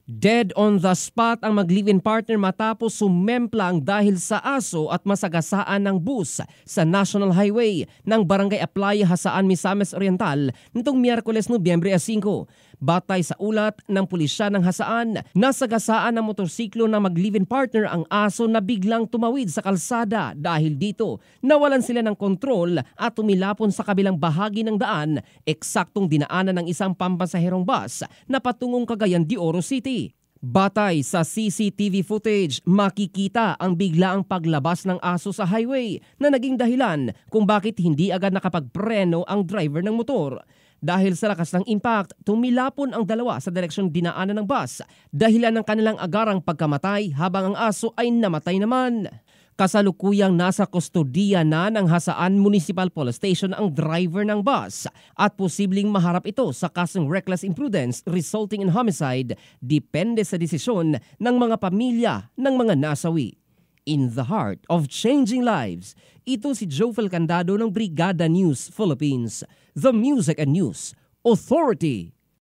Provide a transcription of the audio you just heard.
Dead on the spot ang mag-live-in partner matapos sumemplang dahil sa aso at masagasaan ng bus sa National Highway ng Barangay Aplaya, Hasaan, Misamis Oriental nitong Miyerkules, Nobyembre 5. Batay sa ulat ng pulisya ng Hasaan, nasagasaan ng motorsiklo ng mag-live-in partner ang aso na biglang tumawid sa kalsada. Dahil dito, nawalan sila ng kontrol at tumilapon sa kabilang bahagi ng daan, eksaktong dinaanan ng isang pampasaherong bus na patungong Cagayan de Oro City. Batay sa CCTV footage, makikita ang biglaang paglabas ng aso sa highway na naging dahilan kung bakit hindi agad nakapagpreno ang driver ng motor. Dahil sa lakas ng impact, tumilapon ang dalawa sa direksyong dinaanan ng bus, dahilan ng kanilang agarang pagkamatay habang ang aso ay namatay naman. Kasalukuyang nasa kustodiya na ng Hasaan Municipal Police Station ang driver ng bus at posibleng maharap ito sa kasong reckless imprudence resulting in homicide, depende sa desisyon ng mga pamilya ng mga nasawi. In the heart of changing lives, ito si Jofel Candado ng Brigada News Philippines, the Music and News Authority.